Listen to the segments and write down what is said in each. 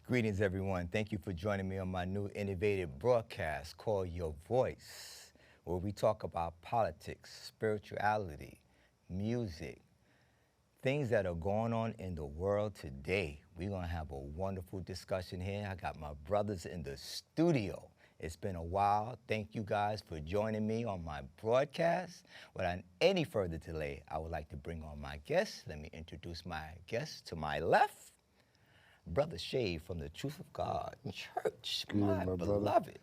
Greetings, everyone. Thank you for joining me on my new innovative broadcast called Your Voice, where we talk about politics, spirituality, music, things that are going on in the world today. We're going to have a wonderful discussion here. I got my brothers in the studio. It's been a while. Thank you guys for joining me on my broadcast. Without any further delay, I would like to bring on my guests. Let me introduce my guests to my left. Brother Shay from the Truth of God Church, my beloved.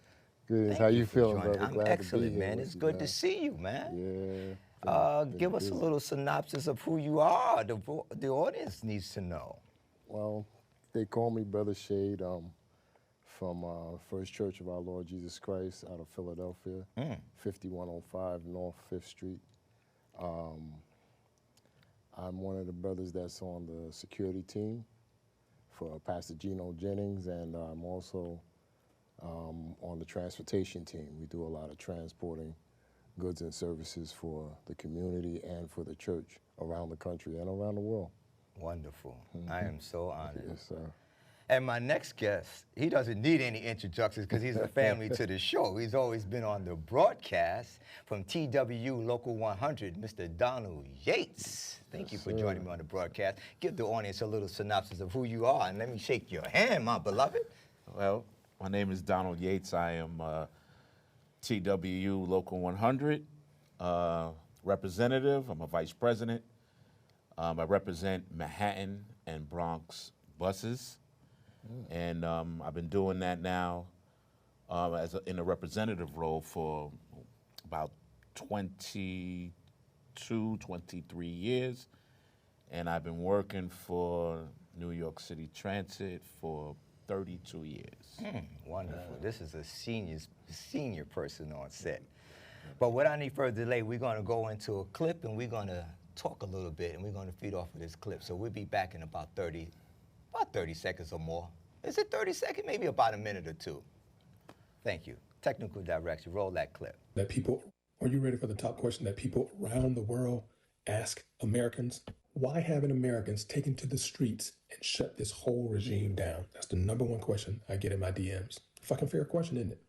Greetings. How you feeling, brother? I'm Glad excellent, to be here man. with It's you, good man. to see you, man. Yeah. Give us a little synopsis of who you are. The audience needs to know. Well, they call me Brother Shade from First Church of Our Lord Jesus Christ out of Philadelphia, 5105 North 5th Street. I'm one of the brothers that's on the security team for Pastor Gino Jennings, and I'm also on the transportation team. We do a lot of transporting goods and services for the community and for the church around the country and around the world. Wonderful. I am so honored. Yes, sir. And my next guest, he doesn't need any introductions because he's a family to the show. He's always been on the broadcast from TWU Local 100, Mr. Donald Yates. Thank you for joining me on the broadcast. Give the audience a little synopsis of who you are, and let me shake your hand, my beloved. Well, my name is Donald Yates. I am TWU Local 100 representative. I'm a vice president. I represent Manhattan and Bronx buses. And I've been doing that now in a representative role for about 22, 23 years. And I've been working for New York City Transit for 32 years. Wonderful. This is a senior person on set. But without any further delay, we're going to go into a clip and we're going to talk a little bit and we're going to feed off of this clip. So we'll be back in about 30 seconds or more. Is it 30 seconds? Maybe about a minute or two. Thank you. Technical direction. Roll that clip. Are you ready for the top question that people around the world ask Americans? Why haven't Americans taken to the streets and shut this whole regime down? That's the number one question I get in my DMs. Fucking fair question, isn't it?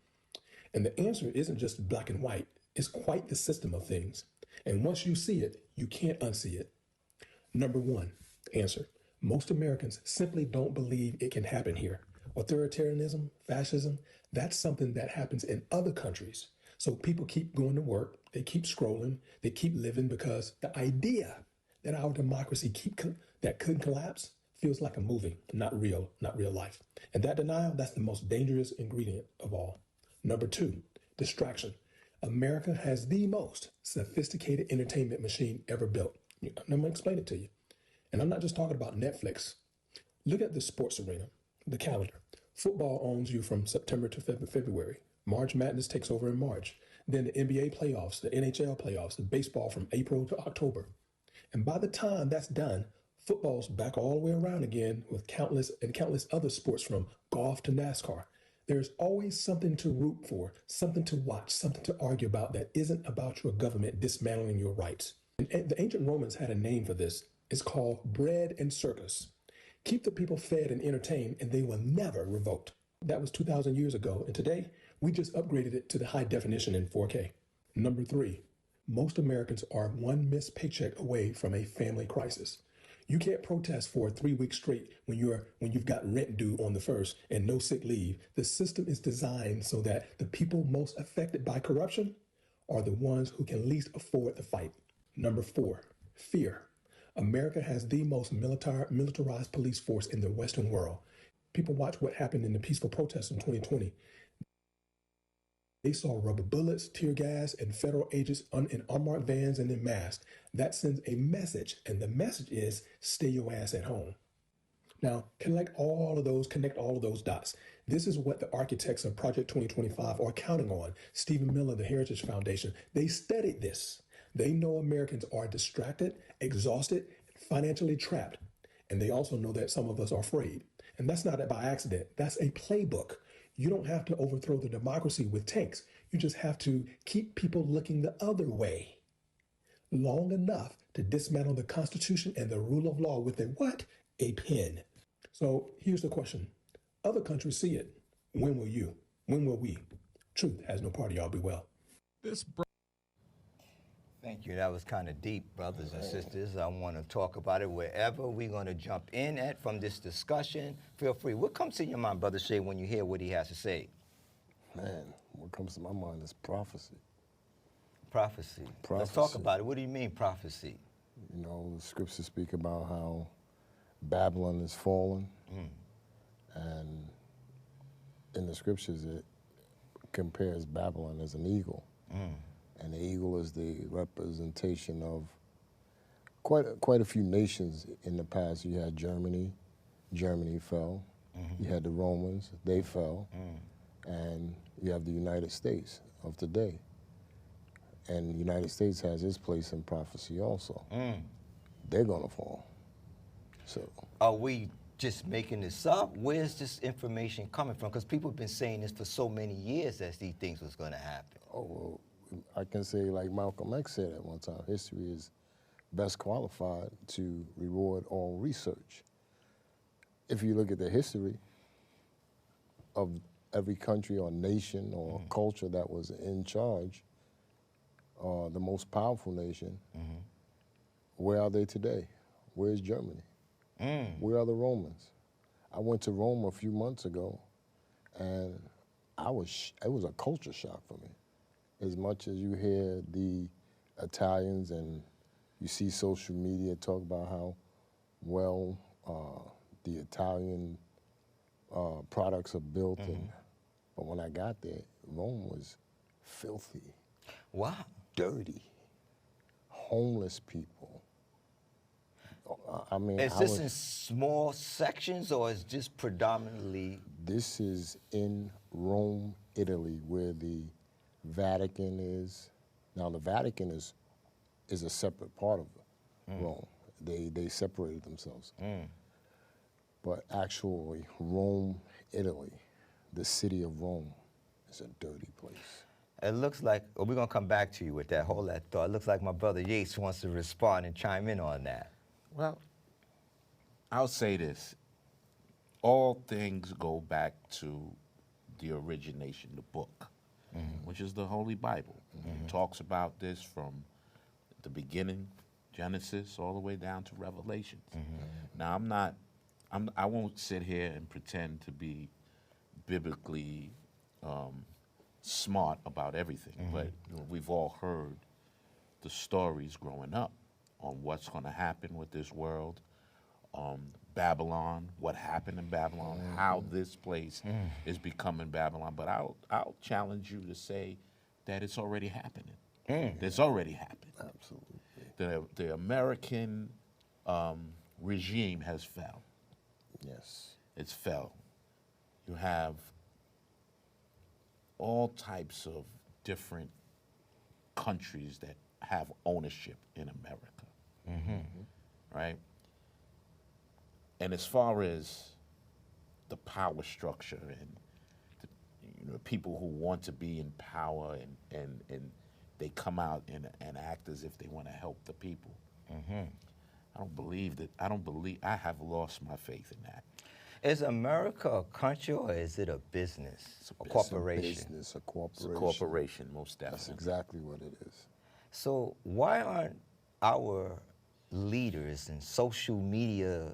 And the answer isn't just black and white. It's quite the system of things. And once you see it, you can't unsee it. Number one, answer. Most Americans simply don't believe it can happen here. Authoritarianism, fascism, that's something that happens in other countries. So people keep going to work, they keep scrolling, they keep living because the idea that our democracy that could collapse feels like a movie, not real life. And that denial, that's the most dangerous ingredient of all. Number two, distraction. America has the most sophisticated entertainment machine ever built. I'm going to explain it to you. And I'm not just talking about Netflix. Look at the sports arena, the calendar. Football owns you from September to February. March Madness takes over in March. Then the NBA playoffs, the NHL playoffs, the baseball from April to October. And by the time that's done, football's back all the way around again with countless other sports from golf to NASCAR. There's always something to root for, something to watch, something to argue about that isn't about your government dismantling your rights. And the ancient Romans had a name for this. It's called bread and circus. Keep the people fed and entertained, and they will never revolt. That was 2,000 years ago, and today, we just upgraded it to the high definition in 4K. Number three, most Americans are one missed paycheck away from a family crisis. You can't protest for 3 weeks straight when you've got rent due on the 1st and no sick leave. The system is designed so that the people most affected by corruption are the ones who can least afford the fight. Number four, fear. America has the most militarized police force in the Western world. People watch what happened in the peaceful protests in 2020. They saw rubber bullets, tear gas, and federal agents in unmarked vans and in masks. That sends a message, and the message is stay your ass at home. Now, connect all of those dots. This is what the architects of Project 2025 are counting on. Stephen Miller, the Heritage Foundation, they studied this. They know Americans are distracted, exhausted, financially trapped. And they also know that some of us are afraid. And that's not by accident. That's a playbook. You don't have to overthrow the democracy with tanks. You just have to keep people looking the other way long enough to dismantle the Constitution and the rule of law with a what? A pen. So here's the question. Other countries see it. When will you? When will we? Truth has no party. Y'all be well. Thank you. That was kind of deep, brothers and sisters. I want to talk about it wherever we're going to jump in at from this discussion. Feel free. What comes to your mind, Brother Shay, when you hear what he has to say? Man, what comes to my mind is prophecy. Prophecy. Let's talk Prophecy. about it. What do you mean, prophecy? You know, the scriptures speak about how Babylon is fallen. And in the scriptures, it compares Babylon as an eagle. And the eagle is the representation of quite a few nations in the past. You had Germany. Germany fell. You had the Romans. They fell. And you have the United States of today. And the United States has its place in prophecy also. They're going to fall. So Are we just making this up? Where's this information coming from? Because people have been saying this for so many years that these things was going to happen. well, I can say, like Malcolm X said at one time, history is best qualified to reward all research. If you look at the history of every country or nation or culture that was in charge, the most powerful nation, where are they today? Where's Germany? Where are the Romans? I went to Rome a few months ago, and it was a culture shock for me. As much as you hear the Italians and you see social media talk about how well the Italian products are built, but when I got there, Rome was filthy, Wow. dirty, homeless people. I mean, Is this in small sections or is this predominantly? This is in Rome, Italy, where the Vatican is. Now, the Vatican is a separate part of Rome. They separated themselves. But actually, Rome, Italy, the city of Rome, is a dirty place. It looks like, we're going to come back to you with that, hold that thought. It looks like my brother Yates wants to respond and chime in on that. Well, I'll say this. All things go back to the origination, the book, which is the Holy Bible. It talks about this from the beginning, Genesis, all the way down to Revelations. Now, I won't sit here and pretend to be biblically smart about everything, but we've all heard the stories growing up on what's going to happen with this world, Babylon, what happened in Babylon, how this place is becoming Babylon. But I'll challenge you to say that it's already happening. It's already happened. Absolutely. The American regime has fell. Yes. It's fell. You have all types of different countries that have ownership in America, right? And as far as the power structure and the people who want to be in power and they come out and act as if they want to help the people, I have lost my faith in that. Is America a country or is it a business, a corporation? It's a business, a corporation. It's a corporation, most definitely. That's exactly what it is. So why aren't our leaders and social media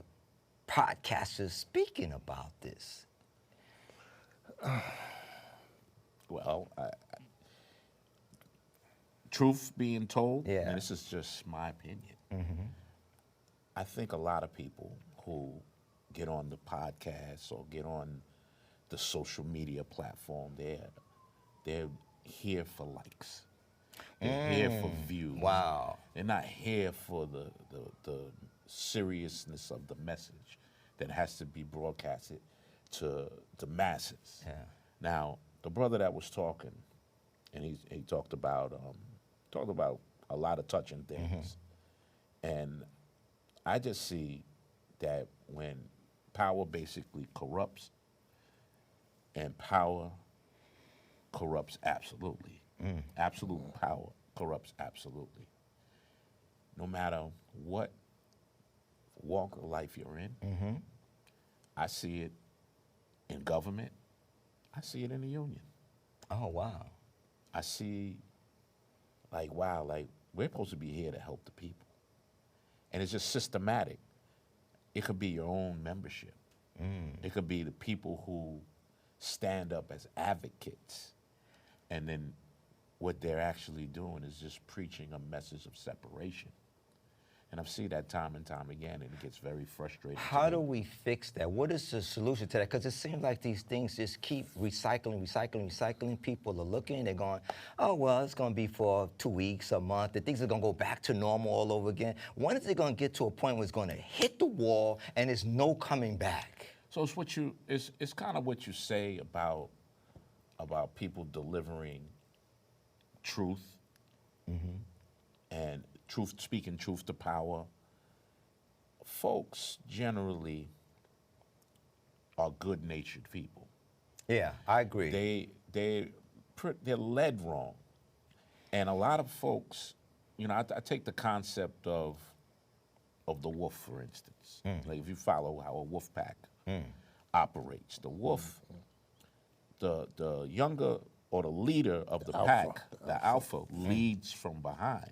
podcasters speaking about this? Well, truth being told, Yeah. and this is just my opinion, I think a lot of people who get on the podcast or get on the social media platform, they're here for likes. They're here for views. Wow. They're not here for the seriousness of the message that has to be broadcasted to the masses. Yeah. Now, the brother that was talking, and he talked about a lot of touching things, and I just see that when power basically corrupts, and power corrupts absolutely. Absolute power corrupts absolutely. No matter what walk of life you're in, I see it in government. I see it in the union. Oh, wow. I see, like, wow, like, we're supposed to be here to help the people. And it's just systematic. It could be your own membership. It could be the people who stand up as advocates. And then what they're actually doing is just preaching a message of separation. And I've seen that time and time again, and it gets very frustrating. How do we fix that? What is the solution to that? Because it seems like these things just keep recycling. People are looking, they're going, oh, well, it's going to be for 2 weeks, a month, and things are going to go back to normal all over again. When is it going to get to a point where it's going to hit the wall and there's no coming back? So it's kind of what you say about people delivering truth and speaking truth to power. Folks generally are good-natured people. Yeah, I agree. They're led wrong, and a lot of folks, you know, I take the concept of the wolf, for instance. Like if you follow how a wolf pack operates, the wolf, the younger or the leader of the pack, the alpha leads from behind,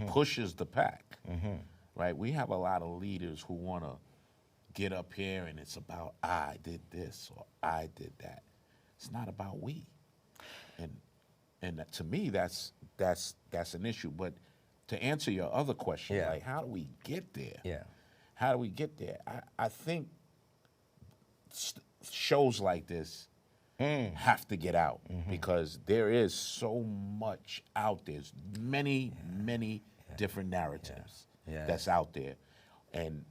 pushes the pack, right? We have a lot of leaders who want to get up here and it's about I did this or I did that. It's not about we. And to me, that's an issue. But to answer your other question, like how do we get there? Yeah. How do we get there? I think shows like this have to get out because there is so much out there. There's many different narratives that's out there, and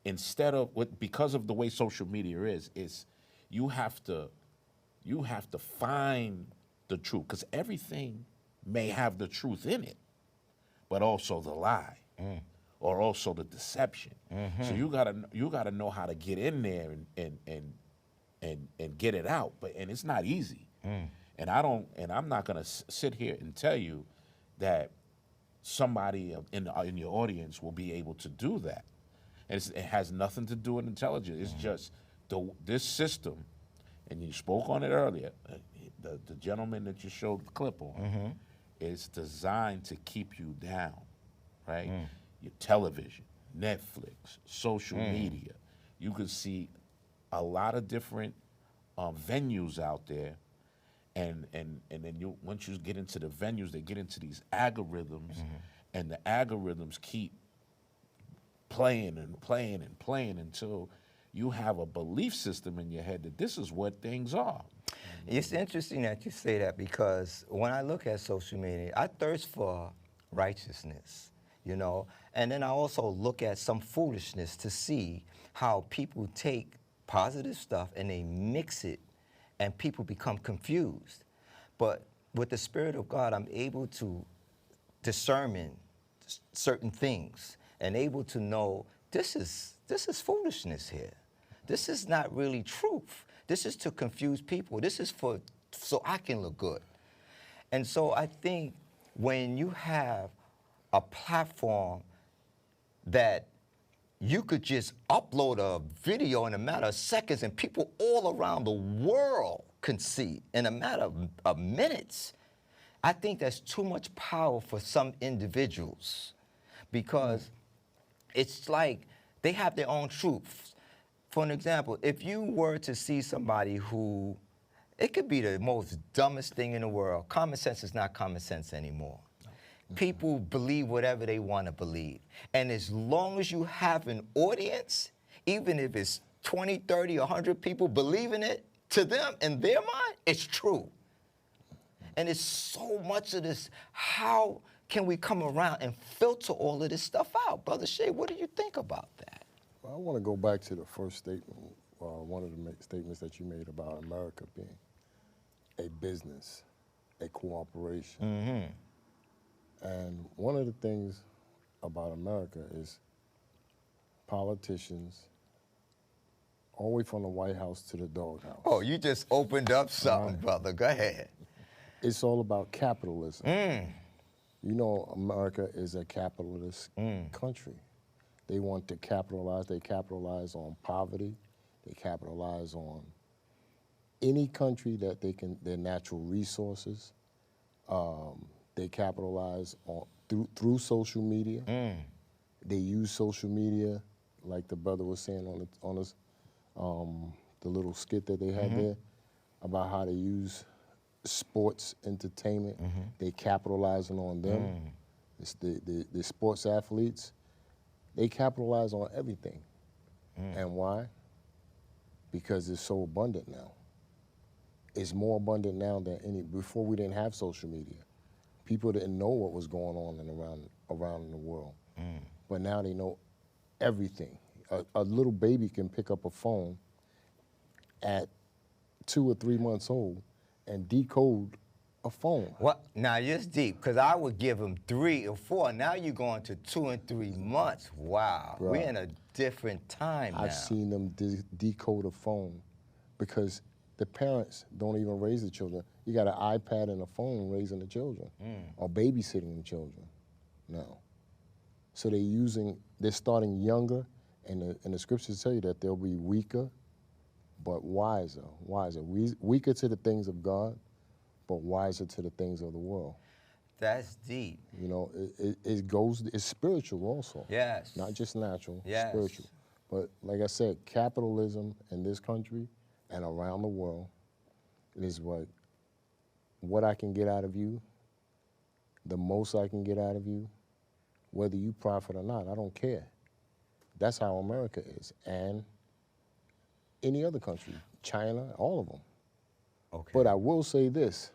instead of because of the way social media is you have to find the truth, because everything may have the truth in it, but also the lie or also the deception. So you gotta know how to get in there and get it out, and it's not easy. And I'm not gonna sit here and tell you that somebody in your audience will be able to do that. And it has nothing to do with intelligence. It's just this system, and you spoke on it earlier. The gentleman that you showed the clip on is designed to keep you down, right? Your television, Netflix, social media. You can see a lot of different venues out there, and then once you get into the venues, they get into these algorithms, and the algorithms keep playing until you have a belief system in your head that this is what things are. It's interesting that you say that, because when I look at social media, I thirst for righteousness, you know, and then I also look at some foolishness to see how people take positive stuff and they mix it and people become confused. But with the Spirit of God, I'm able to discern certain things and able to know this is foolishness here. This is not really truth. This is to confuse people. This is so I can look good. And so I think when you have a platform that you could just upload a video in a matter of seconds and people all around the world can see in a matter of minutes, I think that's too much power for some individuals, because it's like they have their own truths. For an example, if you were to see somebody who, it could be the most dumbest thing in the world. Common sense is not common sense anymore. People believe whatever they want to believe. And as long as you have an audience, even if it's 20, 30, 100 people believing it, to them, in their mind, it's true. And it's so much of this. How can we come around and filter all of this stuff out? Brother Shay, what do you think about that? Well, I want to go back to the first statement, one of the statements that you made about America being a business, a cooperation. And one of the things about America is politicians, all the way from the White House to the doghouse. Oh, you just opened up something, brother. Go ahead. It's all about capitalism. You know, America is a capitalist country. They want to capitalize. They capitalize on poverty. They capitalize on any country that they can, their natural resources. They capitalize on through social media. They use social media, like the brother was saying the little skit that they had there about how they use sports entertainment. They capitalizing on them. It's the sports athletes. They capitalize on everything. And why? Because it's so abundant now. It's more abundant now than before. We didn't have social media. People didn't know what was going on around in the world. But now they know everything. A little baby can pick up a phone at 2 or 3 months old and decode a phone. What? Now, it's deep, because I would give them 3 or 4. Now you're going to 2 and 3 months. Wow. Bruh. We're in a different time now. I've seen them decode a phone because the parents don't even raise the children. You got an iPad and a phone raising the children or babysitting the children now. So they're starting younger, and the scriptures tell you that they'll be weaker, but wiser. Weaker to the things of God, but wiser to the things of the world. That's deep. You know, it's spiritual also. Yes. Not just natural, Yes. spiritual. But like I said, capitalism in this country and around the world is what I can get out of you, the most I can get out of you, whether you profit or not, I don't care. That's how America is, and any other country, China, all of them. Okay. But I will say this,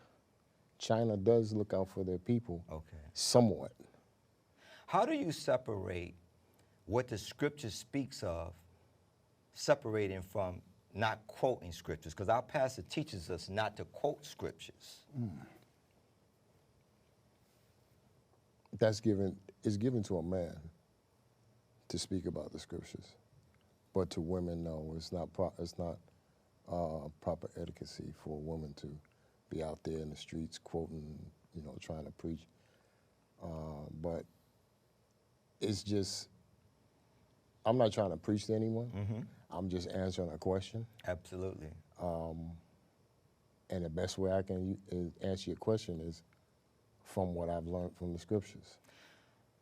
China does look out for their people somewhat. How do you separate what the scripture speaks of, separating from not quoting scriptures? Because our pastor teaches us not to quote scriptures. It's given to a man to speak about the scriptures, but to women, no, it's not proper etiquette for a woman to be out there in the streets quoting, trying to preach. But it's just, I'm not trying to preach to anyone. I'm just answering a question. Absolutely. And the best way I can answer your question is from what I've learned from the scriptures.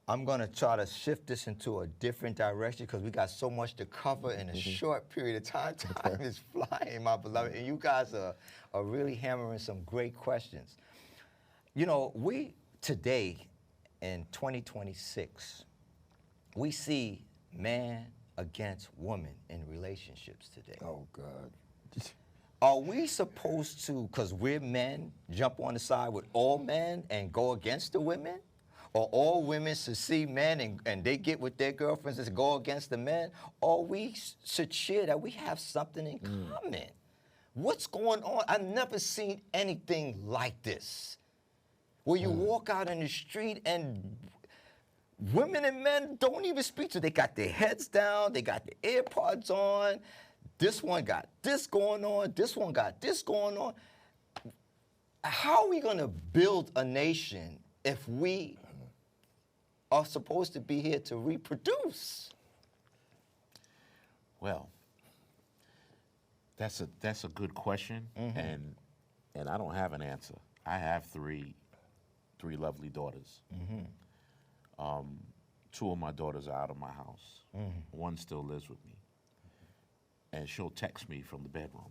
I'm going to try to shift this into a different direction because we got so much to cover in a short period of time. Time is flying, my beloved, and you guys are really hammering some great questions. You know, we today in 2026, we see man against woman in relationships today. Oh, God. Are we supposed to, because we're men, jump on the side with all men and go against the women? Or all women should see men and they get with their girlfriends and go against the men? Or we should share that we have something in common? What's going on? I've never seen anything like this. Where you walk out in the street and women and men don't even speak to. They got their heads down, they got their AirPods on. This one got this going on, this one got this going on. How are we gonna build a nation if we are supposed to be here to reproduce? Well, that's a good question, and I don't have an answer. I have three lovely daughters. 2 of my daughters are out of my house. One still lives with me, and she'll text me from the bedroom.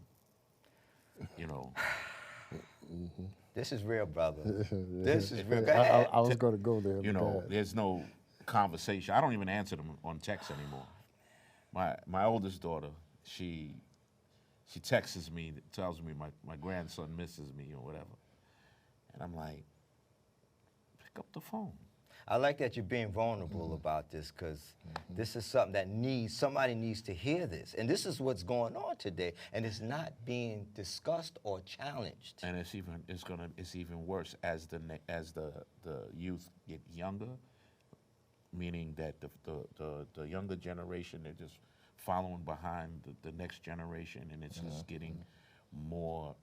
This is real, brother. This is real. Go ahead. I was going to go there. There's no conversation. I don't even answer them on text anymore. My oldest daughter, she texts me, tells me my grandson misses me or whatever. And I'm like, pick up the phone. I like that you're being vulnerable about this, because this is something that somebody needs to hear this. And this is what's going on today, and it's not being discussed or challenged. And it's even worse as the youth get younger, meaning that the younger generation, they're just following behind the next generation, and it's just getting more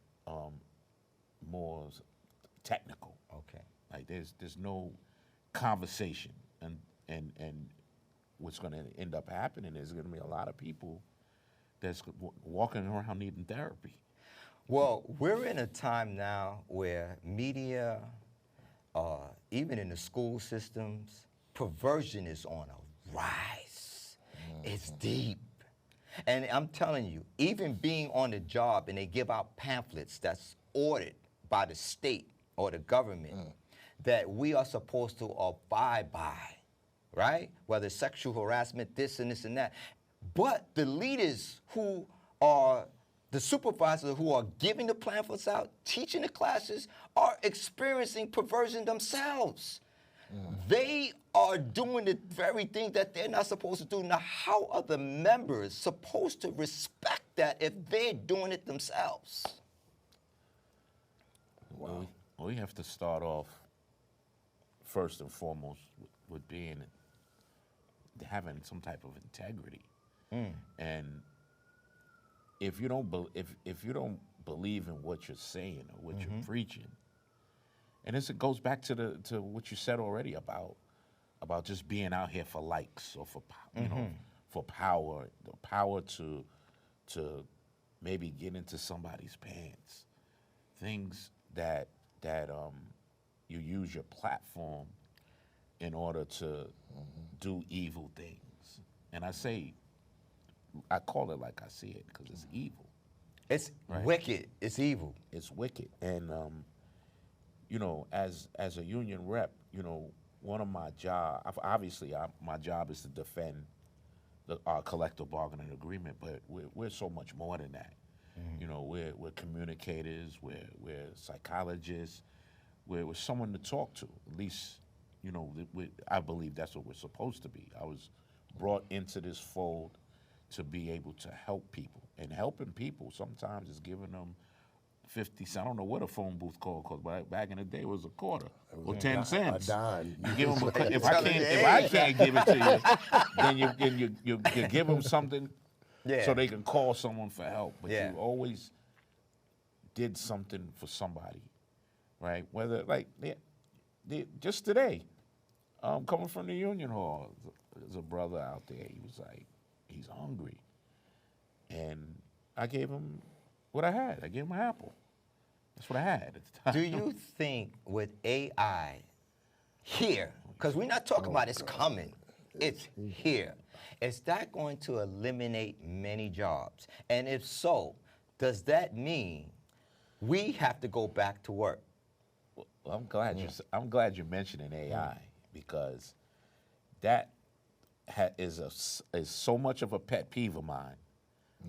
technical. Okay. Like there's no conversation, and what's going to end up happening is going to be a lot of people that's walking around needing therapy. Well, we're in a time now where media, even in the school systems, perversion is on a rise. It's deep. And I'm telling you, even being on the job and they give out pamphlets that's ordered by the state or the government that we are supposed to abide by, right? Whether it's sexual harassment, this and this and that. But the leaders who are the supervisors who are giving the pamphlets out, teaching the classes, are experiencing perversion themselves. They are doing the very thing that they're not supposed to do. Now, how are the members supposed to respect that if they're doing it themselves? Well, we have to start off first and foremost with having some type of integrity. And if you don't believe in what you're saying or what you're preaching, and this it goes back to what you said already about just being out here for likes or for you know, for power, the power to maybe get into somebody's pants, things that you use your platform in order to do evil things. And I call it like I see it because it's evil. It's wicked. It's evil. It's wicked. And you know, as a union rep, you know, one of my my job is to defend our collective bargaining agreement, but we're so much more than that. You know, we're communicators, we're psychologists, we're someone to talk to. At least, you know, I believe that's what we're supposed to be. I was brought into this fold to be able to help people, and helping people sometimes is giving them 50 cents. I don't know what a phone booth cost, but back in the day it was a quarter or 10 cents. A dime. You give them if I can't give it to you, then you give them something so they can call someone for help. But you always did something for somebody, right? Whether like just today, coming from the Union Hall, there's a brother out there. He was like, he's hungry, and I gave him what I had. I gave him an apple. That's what I had at the time. Do you think with AI here, because we're not talking about it's coming, it's here, is that going to eliminate many jobs? And if so, does that mean we have to go back to work? Well, I'm glad you're mentioning AI because that is so much of a pet peeve of mine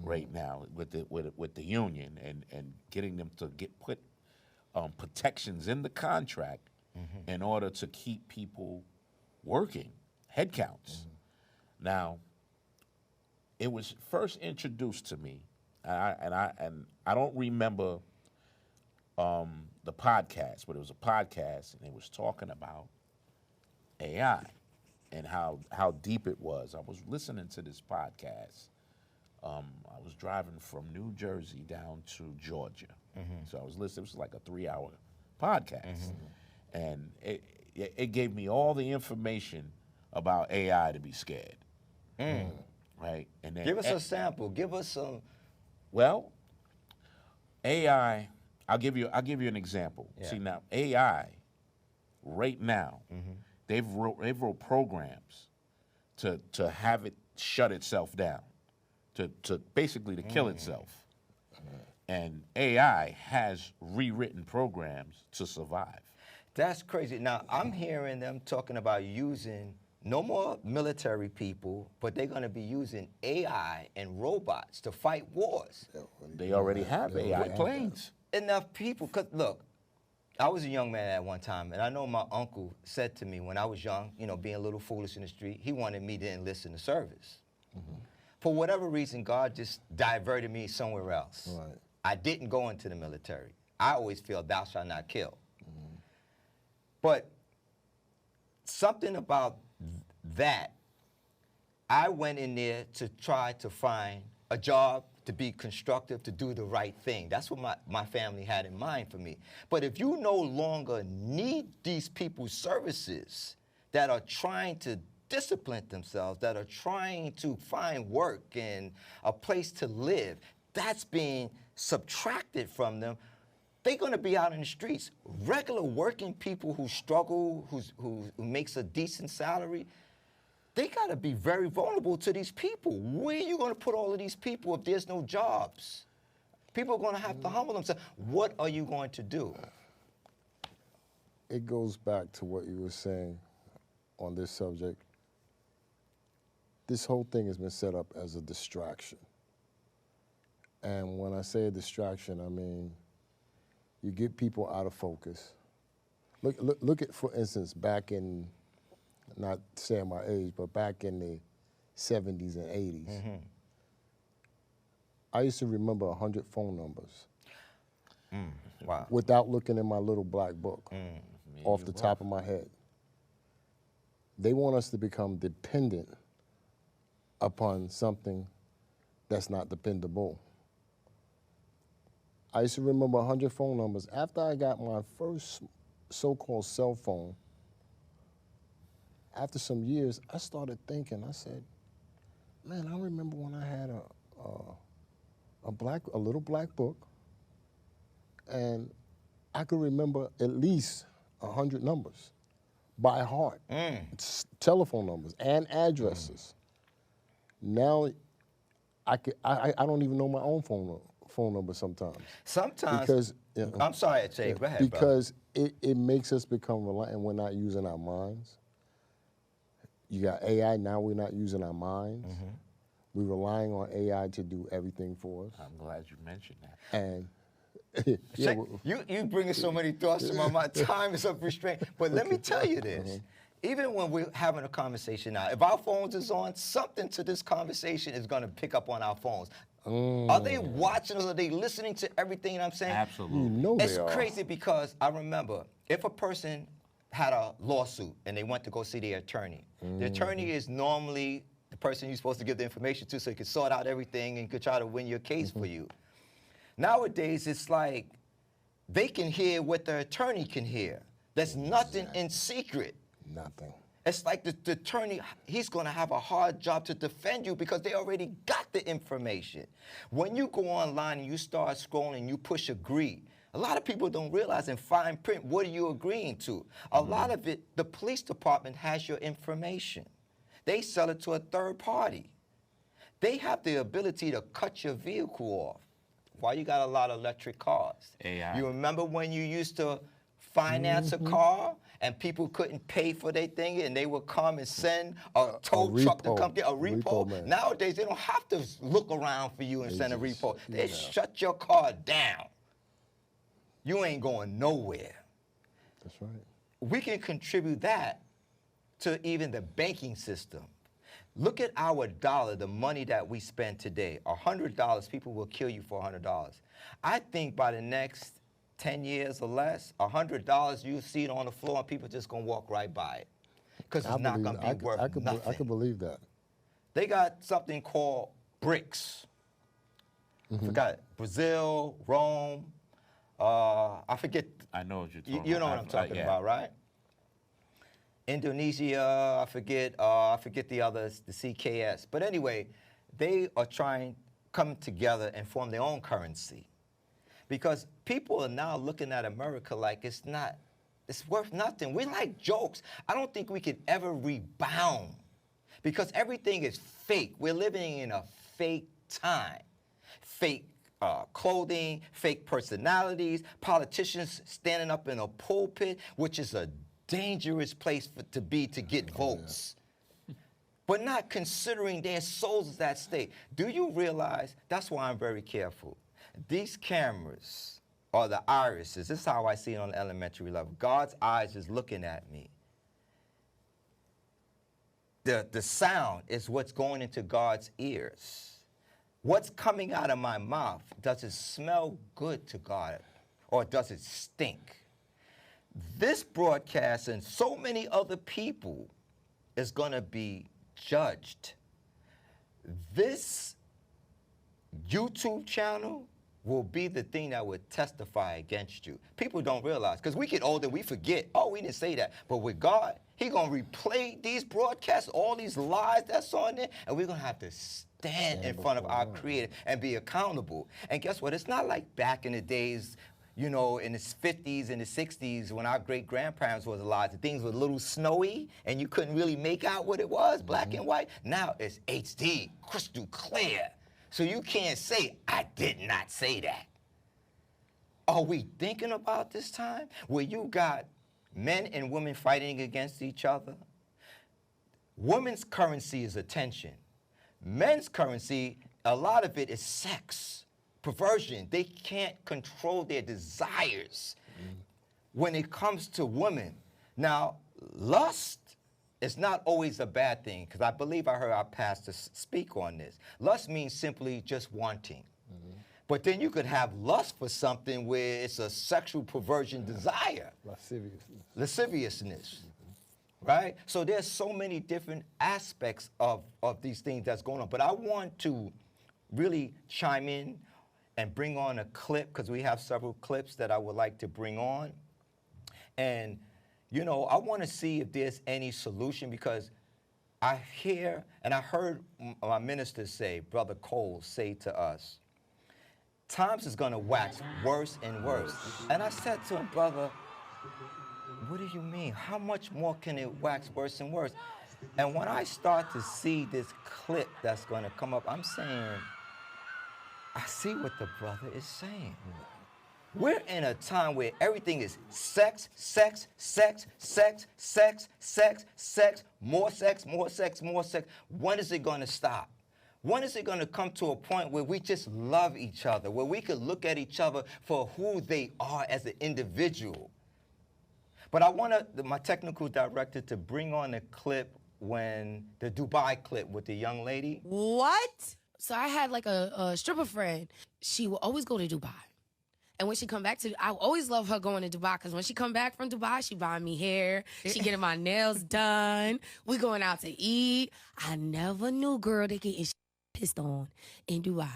right now with the union and getting them to put protections in the contract in order to keep people working, headcounts. Now, it was first introduced to me, and I don't remember the podcast, but it was a podcast, and it was talking about AI and how deep it was. I was listening to this podcast. I was driving from New Jersey down to Georgia. So I was listening. It was like a 3-hour podcast. And it gave me all the information about AI to be scared. Right? And then Give us a sample. Give us some. Well, AI, I'll give you an example. Yeah. See now, AI, right now, they've wrote programs to have it shut itself down, to basically to kill itself. And AI has rewritten programs to survive. That's crazy. Now, I'm hearing them talking about using no more military people, but they're going to be using AI and robots to fight wars. They already have AI planes. Enough people, because look, I was a young man at one time, and I know my uncle said to me when I was young, you know, being a little foolish in the street, he wanted me to enlist in the service. For whatever reason, God just diverted me somewhere else. Right. I didn't go into the military. I always feel thou shalt not kill. But something about that, I went in there to try to find a job, to be constructive, to do the right thing. That's what my family had in mind for me. But if you no longer need these people's services that are trying to disciplined themselves, that are trying to find work and a place to live, that's being subtracted from them. They're going to be out in the streets. Regular working people who struggle, who makes a decent salary, they got to be very vulnerable to these people. Where are you going to put all of these people if there's no jobs? People are going to have to humble themselves. What are you going to do? It goes back to what you were saying on this subject. This whole thing has been set up as a distraction. And when I say a distraction, I mean you get people out of focus. Look at, for instance, back in, not saying my age, but back in the 70s and 80s. Mm-hmm. I used to remember 100 phone numbers. Wow. Without looking in my little black book off the top of my head. They want us to become dependent upon something that's not dependable. I used to remember 100 phone numbers. After I got my first so-called cell phone, after some years, I started thinking, I said, man, I remember when I had a little black book, and I could remember at least 100 numbers by heart. It's telephone numbers and addresses. Now, I don't even know my own phone number sometimes. Sometimes, because, I'm sorry, Jay, go ahead, because it makes us become reliant. We're not using our minds. You got AI, now we're not using our minds. We're relying on AI to do everything for us. I'm glad you mentioned that. And yeah, you bringing so many thoughts to my mind. Time is up restraint. But let me tell you this. Even when we're having a conversation now, if our phones is on, something to this conversation is going to pick up on our phones. Are they watching us? Are they listening to everything I'm saying? Absolutely. You know It's they are. crazy because I remember if a person had a lawsuit and they went to go see their attorney, the attorney is normally the person you're supposed to give the information to so he can sort out everything and could try to win your case for you. Nowadays, it's like they can hear what the attorney can hear. There's nothing in secret. Nothing. It's like the attorney, he's going to have a hard job to defend you because they already got the information. When you go online and you start scrolling, you push agree. A lot of people don't realize in fine print, what are you agreeing to? A lot of it, the police department has your information. They sell it to a third party. They have the ability to cut your vehicle off. Why you got a lot of electric cars? AI. You remember when you used to finance a car and people couldn't pay for their thing and they would come and send a tow truck to come get a repo? Nowadays, they don't have to look around for you and send a repo. They shut your car down. You ain't going nowhere. That's right. We can contribute that to even the banking system. Look at our dollar, the money that we spend today. $100, people will kill you for $100. I think by the next 10 years or less, $100, you'll see it on the floor and people just gonna walk right by it. Because it's not gonna be worth nothing. I could believe that. They got something called BRICS. I forgot, Brazil, Rome, I forget. I know what you're talking about. You know what I'm talking about, right? Indonesia, I forget the others, the CKS. But anyway, they are come together and form their own currency. Because people are now looking at America like it's worth nothing. We like jokes. I don't think we could ever rebound because everything is fake. We're living in a fake time. Fake clothing, fake personalities, politicians standing up in a pulpit, which is a dangerous place to be to get votes. But not considering their souls is at stake. Do you realize, that's why I'm very careful. These cameras are the irises. This is how I see it on the elementary level. God's eyes is looking at me. The sound is what's going into God's ears. What's coming out of my mouth, does it smell good to God or does it stink? This broadcast and so many other people is going to be judged. This YouTube channel will be the thing that would testify against you. People don't realize, because we get older, we forget, oh, we didn't say that. But with God, he going to replay these broadcasts, all these lies that's on there, and we're going to have to stand in front of our Creator and be accountable. And guess what? It's not like back in the days, you know, in the 50s and the 60s when our great-grandparents was alive, the things were a little snowy and you couldn't really make out what it was, black and white. Now it's HD, crystal clear. So you can't say, I did not say that. Are we thinking about this time where you got men and women fighting against each other? Women's currency is attention. Men's currency, a lot of it is sex, perversion. They can't control their desires when it comes to women. Now, lust is not always a bad thing, because I believe I heard our pastor speak on this. Lust means simply just wanting. But then you could have lust for something where it's a sexual perversion desire. Lasciviousness. Right? So there's so many different aspects of these things that's going on. But I want to really chime in and bring on a clip, because we have several clips that I would like to bring on. And, you know, I want to see if there's any solution, because I hear, and I heard my minister say, Brother Cole say to us, times is going to wax worse and worse. And I said to him, brother, what do you mean? How much more can it wax worse and worse? And when I start to see this clip that's going to come up, I'm saying, I see what the brother is saying. We're in a time where everything is sex, sex, sex, sex, sex, sex, sex, more sex, more sex, more sex. When is it going to stop? When is it going to come to a point where we just love each other, where we could look at each other for who they are as an individual? But I want my technical director to bring on a clip, when the Dubai clip with the young lady. What? So I had like a stripper friend. She would always go to Dubai. And when she come back I always love her going to Dubai, because when she come back from Dubai, she buying me hair. She getting my nails done. We going out to eat. I never knew, girl, they getting pissed on in Dubai,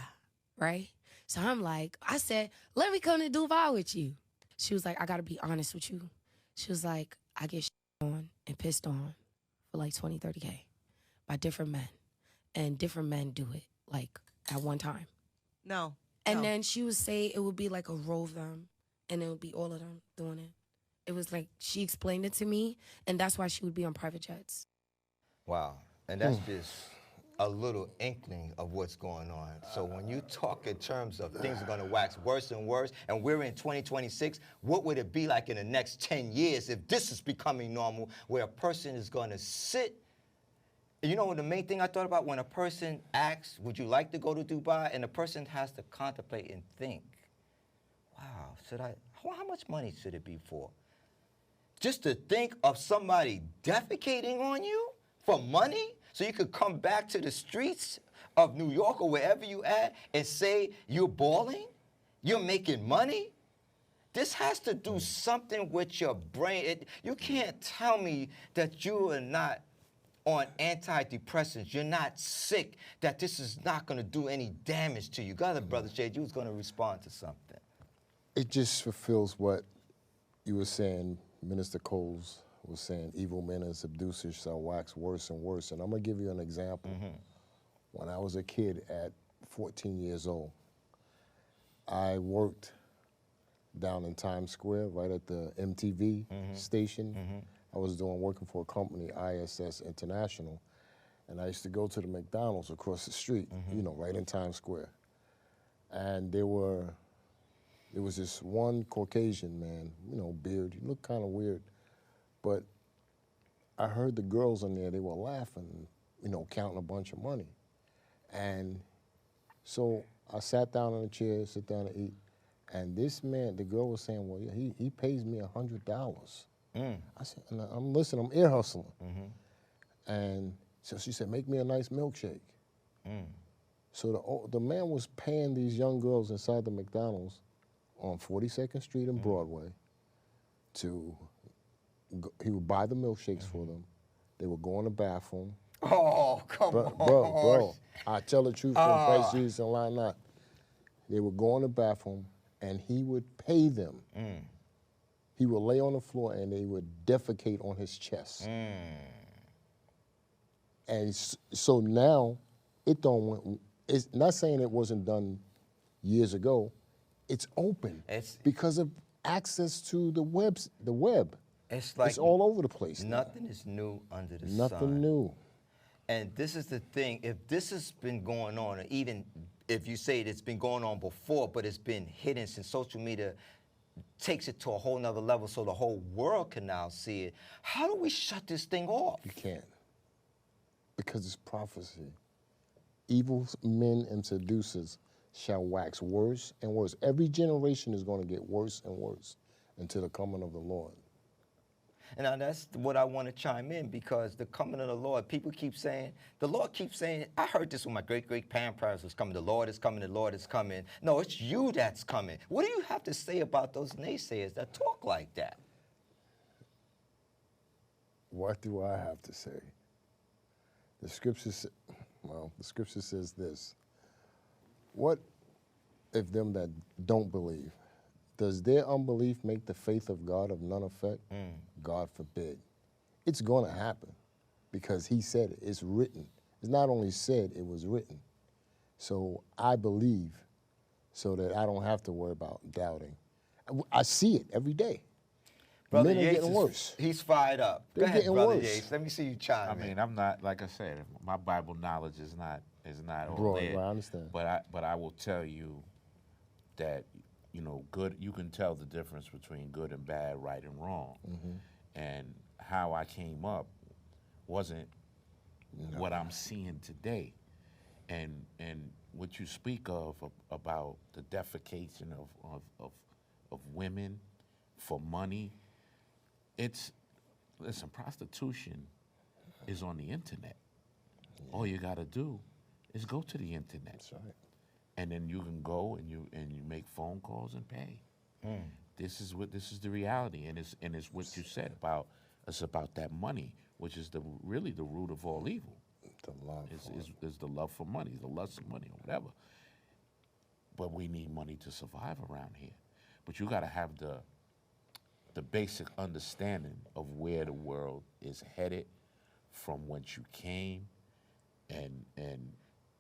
right? So I'm like, I said, let me come to Dubai with you. She was like, I got to be honest with you. She was like, I get on and pissed on for like 20, 30K by different men. And different men do it, like, at one time. No. And then she would say it would be like a row of them, and it would be all of them doing it. It was like, she explained it to me, and that's why she would be on private jets. Wow. And that's just a little inkling of what's going on. So when you talk in terms of things are going to wax worse and worse, and we're in 2026, what would it be like in the next 10 years if this is becoming normal, where a person is going to sit? You know, the main thing I thought about, when a person asks, would you like to go to Dubai? And the person has to contemplate and think, wow, how much money should it be for? Just to think of somebody defecating on you for money, so you could come back to the streets of New York or wherever you at and say you're balling, you're making money? This has to do something with your brain. You can't tell me that you are not on antidepressants, you're not sick, that this is not going to do any damage to you. Go ahead, Brother Shade, you was going to respond to something. It just fulfills what you were saying, Minister Coles was saying, evil men and seducers shall wax worse and worse. And I'm going to give you an example. When I was a kid at 14 years old, I worked down in Times Square, right at the MTV station. I was working for a company, ISS International, and I used to go to the McDonald's across the street, you know, right in Times Square. And there was this one Caucasian man, you know, beard, he looked kind of weird, but I heard the girls in there, they were laughing, you know, counting a bunch of money. And so I sat down on a chair, sit down to eat, and this man, the girl was saying, well, yeah, he pays me $100. I said, and I'm listening, I'm ear hustling. And so she said, make me a nice milkshake. So the man was paying these young girls inside the McDonald's on 42nd Street and Broadway he would buy the milkshakes for them. They would go in the bathroom. Oh, come on. Bro, I tell the truth, from Christ Jesus and lie not. They would go in the bathroom, and he would pay them. He would lay on the floor, and they would defecate on his chest. And so now, it's not saying it wasn't done years ago. It's open because of access to the web. It's like it's all over the place. Nothing is new under the sun. Nothing new. And this is the thing, if this has been going on, or even if you say it's been going on before, but it's been hidden since social media takes it to a whole nother level so the whole world can now see it, how do we shut this thing off? You can't. Because it's prophecy. Evil men and seducers shall wax worse and worse. Every generation is going to get worse and worse until the coming of the Lord. And now that's what I want to chime in, because the coming of the Lord, people keep saying, the Lord keeps saying, I heard this when my great-great-grandparents was coming, the Lord is coming, the Lord is coming. No, it's you that's coming. What do you have to say about those naysayers that talk like that? What do I have to say? The scripture says this. What if them that don't believe? Does their unbelief make the faith of God of none effect? God forbid. It's going to happen because he said it. It's written. It's not only said, it was written. So I believe so that I don't have to worry about doubting. I see it every day. Brother Men are Yates getting worse. He's fired up. They're Go ahead, getting Brother worse. Yates. Let me see you chime in. I mean, I'm not, like I said, my Bible knowledge is not all Broad, there. right, I understand. But I will tell you that, you know, good, you can tell the difference between good and bad, right and wrong. And how I came up wasn't what I'm seeing today. And what you speak of about the defecation of women for money, listen, prostitution is on the internet. All you gotta do is go to the internet. That's right. And then you can go and you make phone calls and pay. This is the reality, and it's what you said about it's about that money, which is really the root of all evil. The love Is the love for money, the lust of money, or whatever. But we need money to survive around here. But you got to have the basic understanding of where the world is headed, from whence you came, and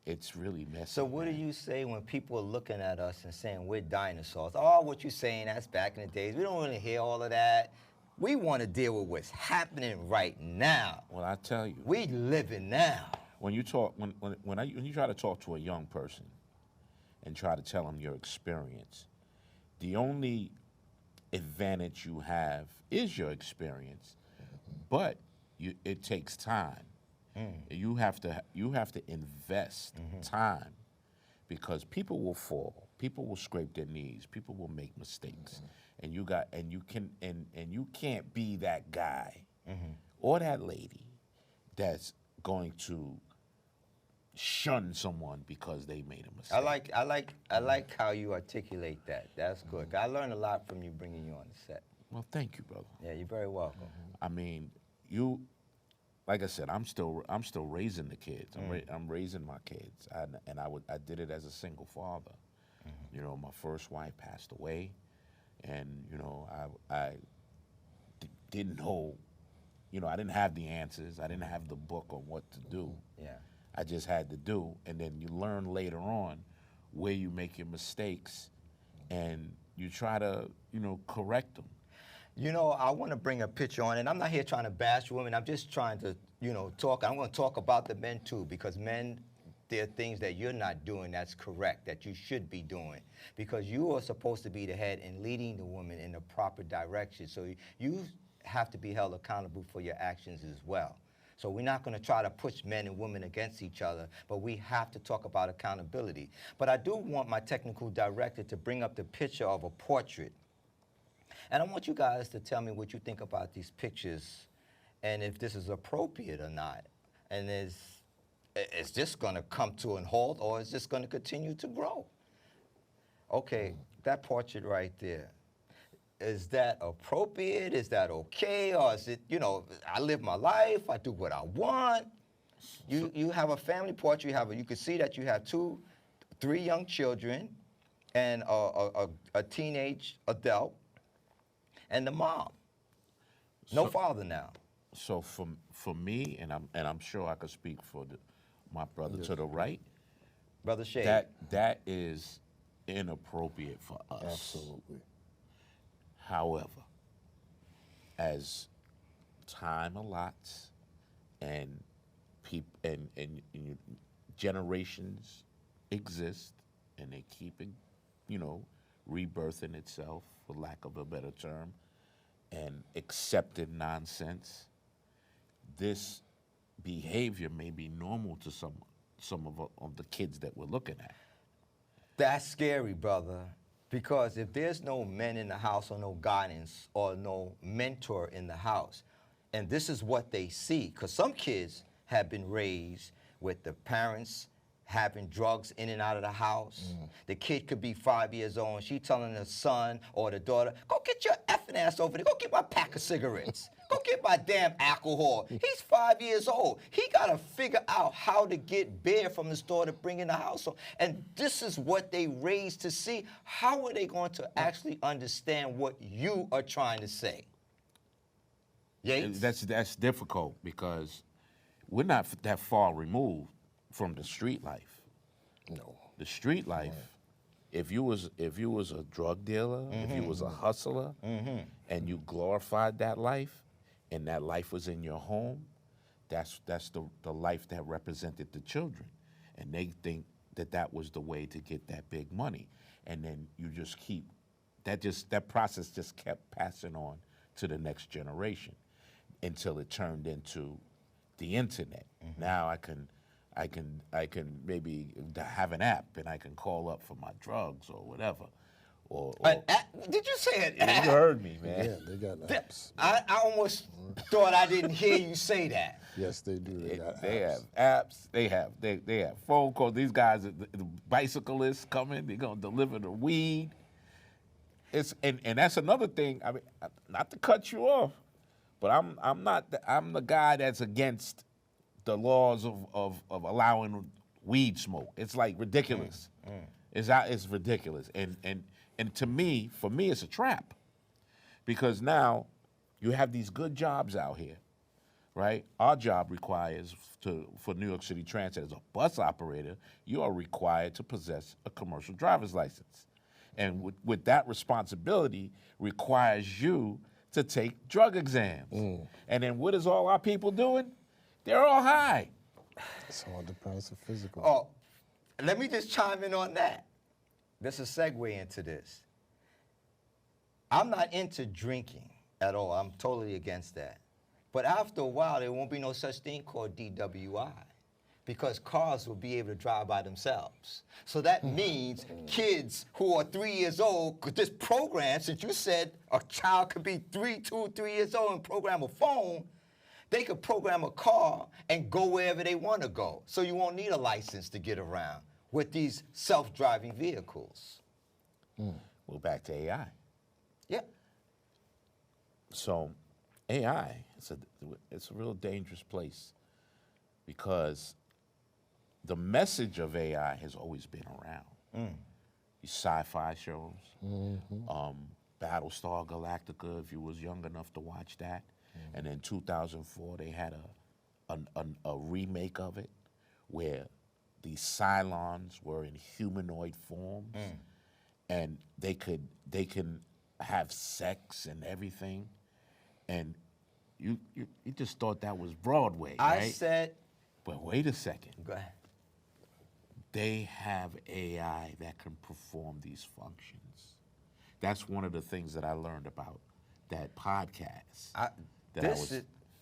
it's really messy. So what do you say when people are looking at us and saying we're dinosaurs? Oh, what you're saying, that's back in the days. We don't want to hear all of that. We want to deal with what's happening right now. Well, I tell you, We living now. when you talk, when you try to talk to a young person and try to tell them your experience, the only advantage you have is your experience, but it takes time. You have to invest time, because people will fall, people will scrape their knees, people will make mistakes, and you can't be that guy or that lady that's going to shun someone because they made a mistake. I like how you articulate that. That's good. I learned a lot from you bringing you on the set. Well, thank you, brother. Yeah, you're very welcome. I mean, like I said, I'm still raising the kids. I'm raising my kids, and I did it as a single father. You know, my first wife passed away, and you know, I didn't know. You know, I didn't have the answers. I didn't have the book on what to do. Yeah. I just had to do, and then you learn later on where you make your mistakes, and you try to, you know, correct them. You know, I want to bring a picture on, and I'm not here trying to bash women. I'm just trying to, you know, talk. I'm going to talk about the men too, because men, there are things that you're not doing that's correct, that you should be doing, because you are supposed to be the head and leading the woman in the proper direction. So you have to be held accountable for your actions as well. So we're not going to try to push men and women against each other, but we have to talk about accountability. But I do want my technical director to bring up the picture of a portrait. And I want you guys to tell me what you think about these pictures and if this is appropriate or not. And is this going to come to a halt, or is this going to continue to grow? Okay, that portrait right there. Is that appropriate? Is that okay? Or is it, you know, I live my life, I do what I want? You have a family portrait, you can see that you have 3 young children, and a teenage adult, and the mom. No father now. So for me, and I'm sure I could speak for my brother to the right, Brother Shade. that is inappropriate for us. Absolutely. However, as time allots and generations exist and they keep it, rebirthing itself, for lack of a better term, and accepted nonsense, this behavior may be normal to some of the kids that we're looking at. That's scary, brother, because if there's no men in the house or no guidance or no mentor in the house, and this is what they see, because some kids have been raised with the parents having drugs in and out of the house. The kid could be 5 years old, and she telling the son or the daughter, go get your effing ass over there, go get my pack of cigarettes. Go get my damn alcohol. He's 5 years old. He got to figure out how to get beer from the store to bring in the household. And this is what they raised to see. How are they going to actually understand what you are trying to say? Yates? That's difficult because we're not that far removed from the street life. No. The street life, if you was a drug dealer, if you was a hustler, and you glorified that life, and that life was in your home, that's the life that represented the children, and they think that was the way to get that big money, and then you just keep that process just kept passing on to the next generation until it turned into the internet. Now I can maybe have an app and I can call up for my drugs or whatever. Or Did you say it? you heard me, man. Yeah, they got apps. I almost thought I didn't hear you say that. Yes, they do. They got They apps. have apps. They have phone calls. These guys, the bicyclists coming. They're gonna deliver the weed. And that's another thing. I mean, not to cut you off, but I'm the guy that's against the laws of allowing weed smoke. It's like ridiculous. It's ridiculous. And to me, for me, it's a trap. Because now you have these good jobs out here, right? Our job requires for New York City Transit as a bus operator, you are required to possess a commercial driver's license. And with that responsibility requires you to take drug exams. And then what is all our people doing? They're all high. It's all depends on physical. Oh, let me just chime in on that. This is a segue into this. I'm not into drinking at all. I'm totally against that. But after a while, there won't be no such thing called DWI because cars will be able to drive by themselves. So that means kids who are 3 years old could just program, since you said a child could be 3 years old and program a phone, they could program a car and go wherever they want to go. So you won't need a license to get around with these self-driving vehicles. Well, back to AI. Yeah. So AI, it's a real dangerous place because the message of AI has always been around. These sci-fi shows, Battlestar Galactica, if you was young enough to watch that. And in 2004, they had a remake of it where the Cylons were in humanoid forms, and they can have sex and everything, and you just thought that was Broadway, right? I said, But wait a second. go ahead. They have AI that can perform these functions. That's one of the things that I learned about that podcast.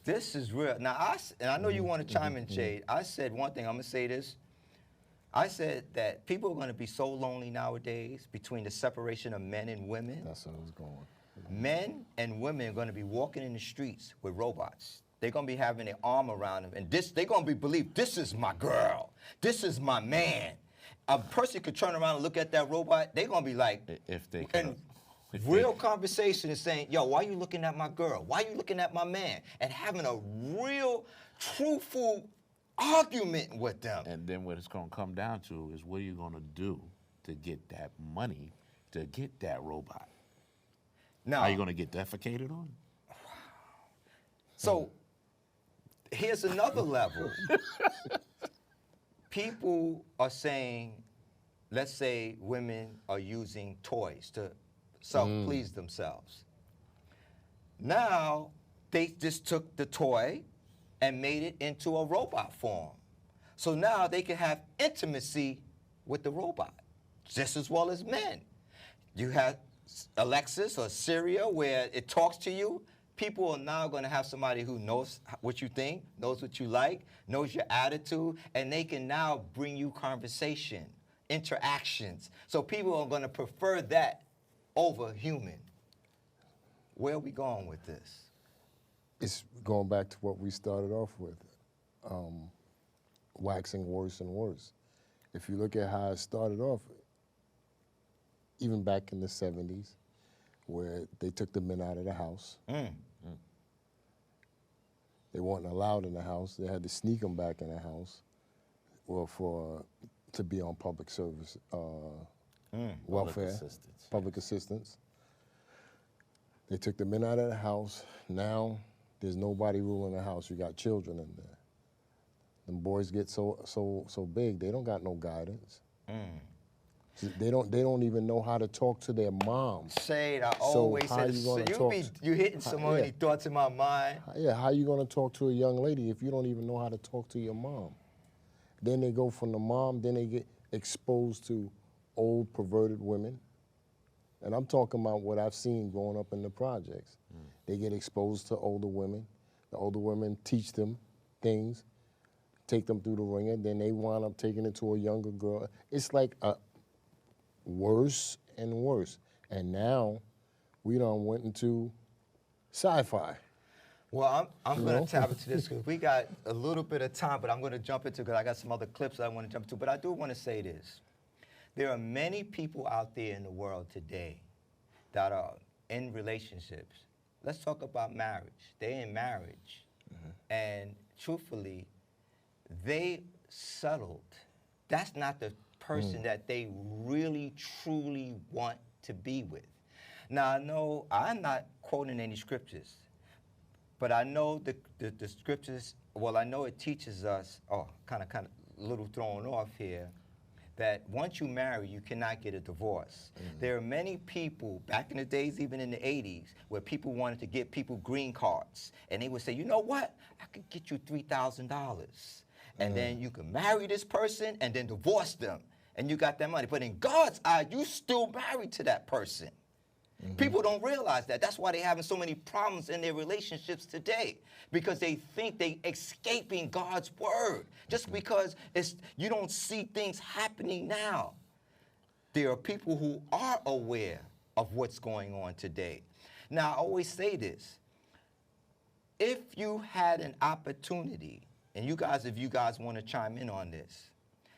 This is real. Now, and I know you want to chime in, Jade. I said one thing. I'm going to say this. I said that people are going to be so lonely nowadays between the separation of men and women. That's what I was going. Men and women are going to be walking in the streets with robots. They're going to be having their arm around them. And they're going to believe, this is my girl. This is my man. A person could turn around and look at that robot. They're going to be like, If they and real conversation is saying, yo, why you looking at my girl? Why you looking at my man? And having a real, truthful argument with them. And then what it's going to come down to is what are you going to do to get that money to get that robot. Now, Are you going to get defecated on? so here's another level. People are saying, let's say women are using toys to self-please themselves. Now, they just took the toy and made it into a robot form. So now they can have intimacy with the robot, just as well as men. You have Alexis or Syria where it talks to you. People are now going to have somebody who knows what you think, knows what you like, knows your attitude, and they can now bring you conversation, interactions. So people are going to prefer that over human. Where are we going with this? It's going back to what we started off with, waxing worse and worse. If you look at how it started off, even back in the 70s, where they took the men out of the house. They weren't allowed in the house. They had to sneak them back in the house, or to be on public service, welfare, public assistance. They took the men out of the house. Now there's nobody ruling the house. You got children in there. Them boys get so big, they don't got no guidance. They don't even know how to talk to their mom. Shade, I always say this. So you hitting so many thoughts in my mind. Yeah, how you gonna talk to a young lady if you don't even know how to talk to your mom? Then they go from the mom, then they get exposed to old perverted women. And I'm talking about what I've seen growing up in the projects. They get exposed to older women. The older women teach them things, take them through the ringer, then they wind up taking it to a younger girl. It's like worse and worse. And now we done went into sci-fi. Well, I'm going to tap into this because we got a little bit of time, but I'm going to jump into because I got some other clips that I want to jump to. But I do want to say this. There are many people out there in the world today that are in relationships. Let's talk about marriage. They're in marriage. And truthfully, they settled. That's not the person that they really, truly want to be with. Now, I know I'm not quoting any scriptures, but I know the scriptures, well, I know it teaches us, kind of a little thrown off here, that once you marry, you cannot get a divorce. There are many people, back in the days, even in the 80s, where people wanted to get people green cards. And they would say, you know what? I could get you $3,000. And then you can marry this person and then divorce them. And you got that money. But in God's eye, you still married to that person. People don't realize that. That's why they're having so many problems in their relationships today, because they think they're escaping God's word just because you don't see things happening now. There are people who are aware of what's going on today. Now, I always say this. If you had an opportunity, and if you guys want to chime in on this,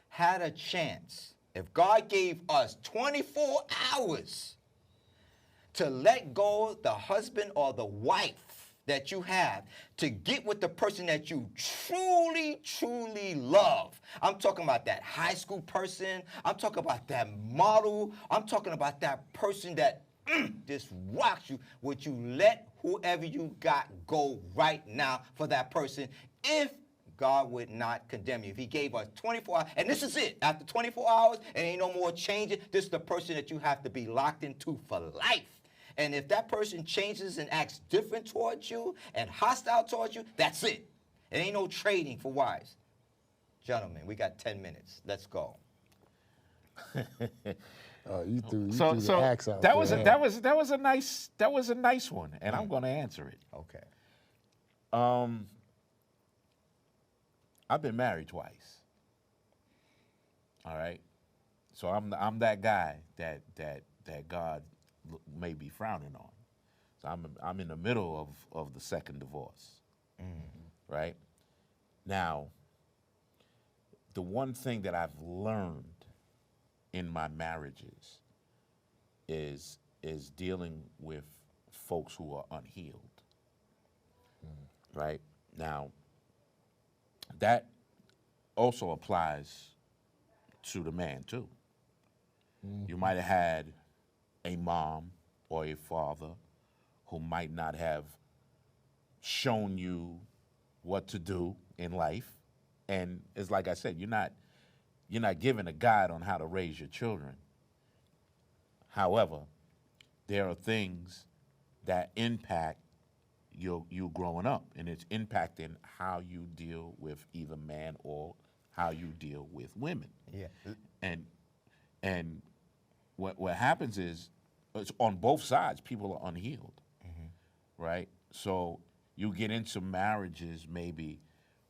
had a chance, if God gave us 24 hours to let go the husband or the wife that you have to get with the person that you truly, truly love. I'm talking about that high school person. I'm talking about that model. I'm talking about that person that just rocks you. Would you let whoever you got go right now for that person if God would not condemn you? If he gave us 24 hours, and this is it. After 24 hours, and ain't no more changing, this is the person that you have to be locked into for life. And if that person changes and acts different towards you and hostile towards you, that's it. It ain't no trading for wives. Gentlemen, we got 10 minutes. Let's go. You threw the axe out that there. was a nice one, and I'm going to answer it. Okay. I've been married twice. All right, so I'm that guy that God may be frowning on. So I'm in the middle of the second divorce. Right now, the one thing that I've learned in my marriages is dealing with folks who are unhealed. Right now, that also applies to the man too. You might have had a mom or a father who might not have shown you what to do in life. And it's like I said, you're not given a guide on how to raise your children. However, there are things that impact you growing up, and it's impacting how you deal with either man or how you deal with women. Yeah. And what happens is, it's on both sides, people are unhealed, right? So you get into marriages maybe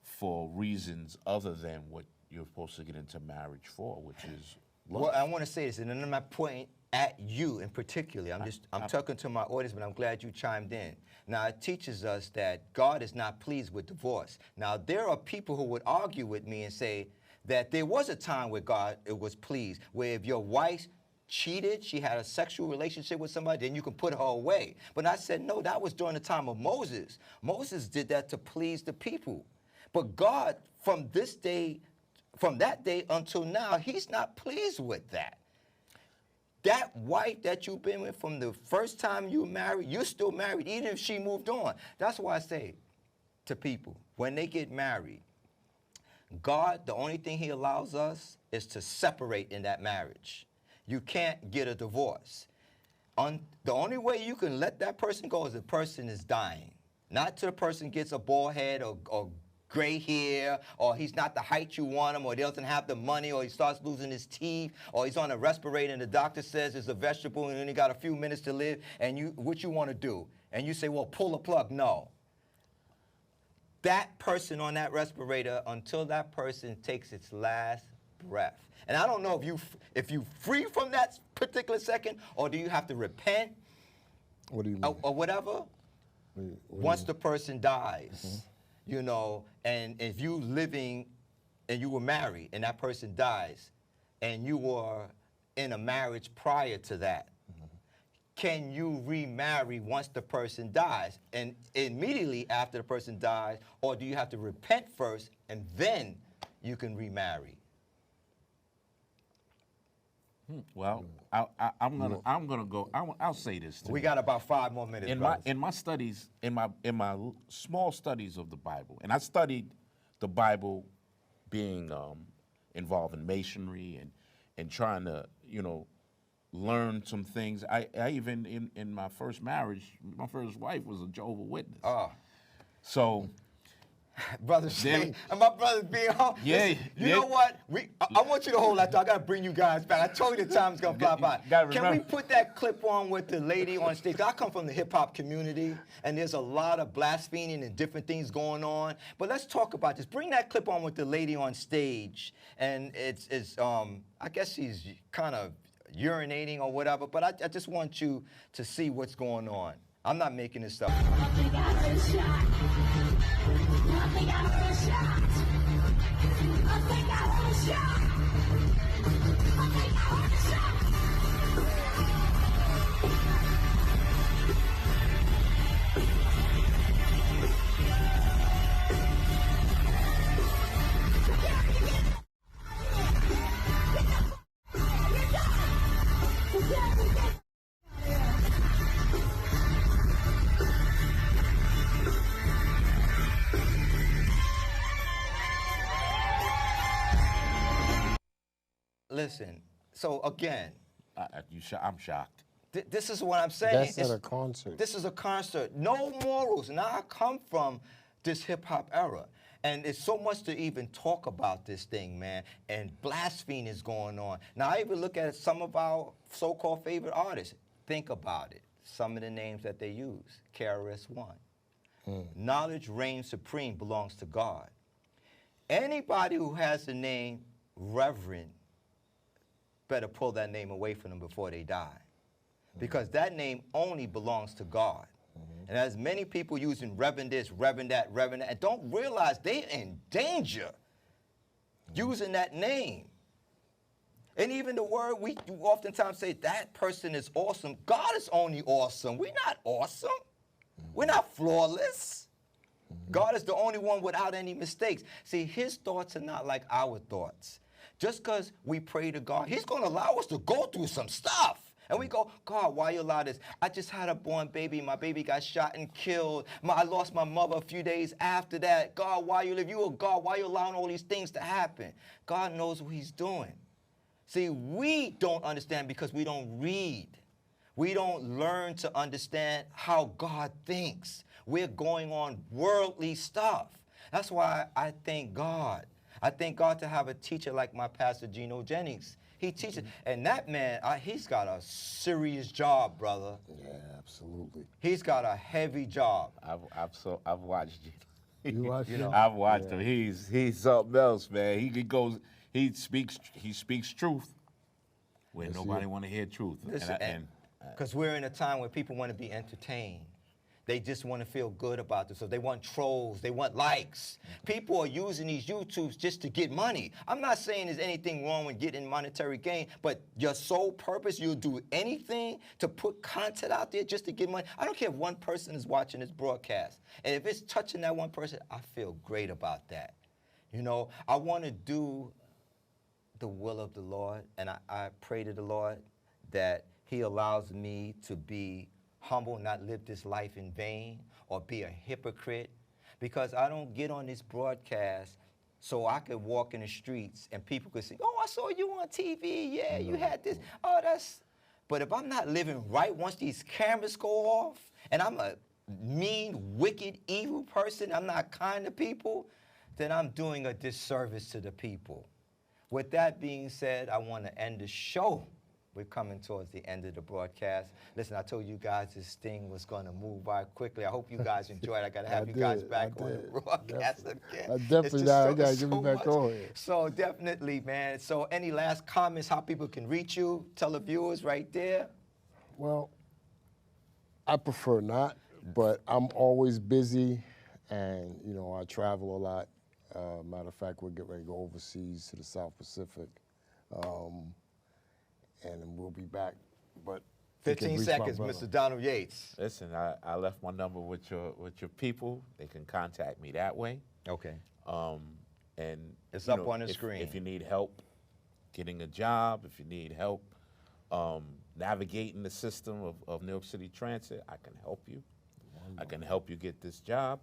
for reasons other than what you're supposed to get into marriage for, which is love. Well, I want to say this, and then I'm not pointing at you in particular. I'm talking to my audience, but I'm glad you chimed in. Now, it teaches us that God is not pleased with divorce. Now, there are people who would argue with me and say that there was a time where God was pleased, where if your wife cheated, she had a sexual relationship with somebody, then you can put her away. But I said, no, that was during the time of Moses. Moses did that to please the people. But God, from that day until now, he's not pleased with that. That wife that you've been with from the first time you were married, you're still married, even if she moved on. That's why I say to people, when they get married, God, the only thing he allows us is to separate in that marriage. You can't get a divorce. The only way you can let that person go is the person is dying. Not till the person gets a bald head or gray hair, or he's not the height you want him, or he doesn't have the money, or he starts losing his teeth, or he's on a respirator and the doctor says it's a vegetable and you only got a few minutes to live, and what you want to do? And you say, well, pull a plug. No. That person on that respirator, until that person takes its last breath. And I don't know if you free from that particular second, or do you have to repent? What do you mean? Or whatever. Once the person dies. You know, and if you living and you were married and that person dies and you were in a marriage prior to that, can you remarry once the person dies and immediately after the person dies, or do you have to repent first and then you can remarry? Well, I'm gonna go. I'll say this. We got about 5 more minutes. In my studies, in my small studies of the Bible, and I studied the Bible, being involved in masonry and trying to learn some things. I even in my first marriage, my first wife was a Jehovah's Witness. So. Brother Shane, and my brother's being home. Yeah, you know what? I want you to hold that thought. I gotta bring you guys back. I told you the time's gonna fly by. Can we put that clip on with the lady on stage? I come from the hip hop community, and there's a lot of blaspheming and different things going on. But let's talk about this. Bring that clip on with the lady on stage, and it's I guess she's kind of urinating or whatever. But I just want you to see what's going on. I'm not making this up. Listen, so again, I'm shocked. This is what I'm saying. That's at a concert. This is a concert. No morals. Now, I come from this hip-hop era, and it's so much to even talk about this thing, man, and blasphemy is going on. Now, I even look at some of our so-called favorite artists. Think about it. Some of the names that they use. KRS-One. Knowledge reigns supreme belongs to God. Anybody who has the name Reverend better pull that name away from them before they die. Because that name only belongs to God. And there's many people using Reverend this, Reverend that, and don't realize they're in danger using that name. And even the word, we oftentimes say, that person is awesome. God is only awesome. We're not awesome. We're not flawless. God is the only one without any mistakes. See, his thoughts are not like our thoughts. Just because we pray to God, he's going to allow us to go through some stuff. And we go, God, why you allow this? I just had a born baby. My baby got shot and killed. I lost my mother a few days after that. God, why you live? You a God. Why you allowing all these things to happen? God knows what he's doing. See, we don't understand because we don't read. We don't learn to understand how God thinks. We're going on worldly stuff. That's why I thank God. I thank God to have a teacher like my pastor, Geno Jennings. He teaches, and that man, he's got a serious job, brother. Yeah, absolutely. He's got a heavy job. I've watched you. You watch him? I've watched him. He's something else, man. He speaks truth when nobody want to hear truth. Because we're in a time where people want to be entertained. They just want to feel good about this. So they want trolls. They want likes. People are using these YouTubes just to get money. I'm not saying there's anything wrong with getting monetary gain, but your sole purpose, you'll do anything to put content out there just to get money. I don't care if one person is watching this broadcast. And if it's touching that one person, I feel great about that. You know, I want to do the will of the Lord, and I pray to the Lord that he allows me to be humble, not live this life in vain or be a hypocrite, because I don't get on this broadcast so I could walk in the streets and people could say, oh, I saw you on TV. Yeah, you had this. Oh, that's. But if I'm not living right once these cameras go off and I'm a mean, wicked, evil person, I'm not kind to people, then I'm doing a disservice to the people. With that being said, I want to end the show. We're coming towards the end of the broadcast. Listen, I told you guys this thing was going to move by quickly. I hope you guys enjoyed. I got to have you guys back on the broadcast again. I definitely got to get me back on here. So definitely, man. So any last comments, how people can reach you? Tell the viewers right there. Well, I prefer not, but I'm always busy, and, you know, I travel a lot. Matter of fact, we're getting ready to go overseas to the South Pacific. And we'll be back. But 15 seconds, Mr. Donald Yates. Listen, I left my number with your people. They can contact me that way. Okay. And it's up on the screen. If you need help getting a job, if you need help navigating the system of New York City Transit, I can help you. I can help you get this job.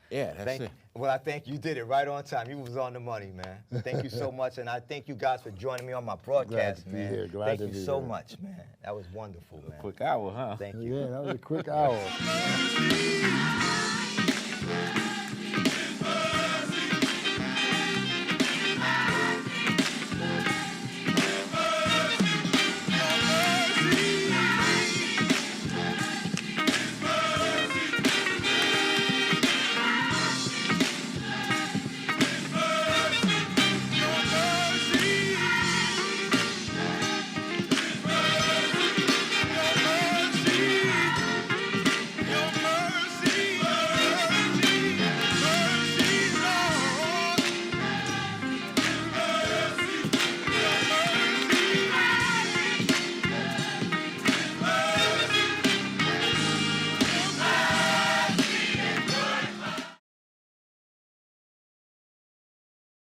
Yeah, that's it. Well, I think you did it right on time. You was on the money, man. Thank you so much, and I thank you guys for joining me on my broadcast, man. Thank you so much, man. That was wonderful, man. Quick hour, huh? Thank you. Yeah, that was a quick hour.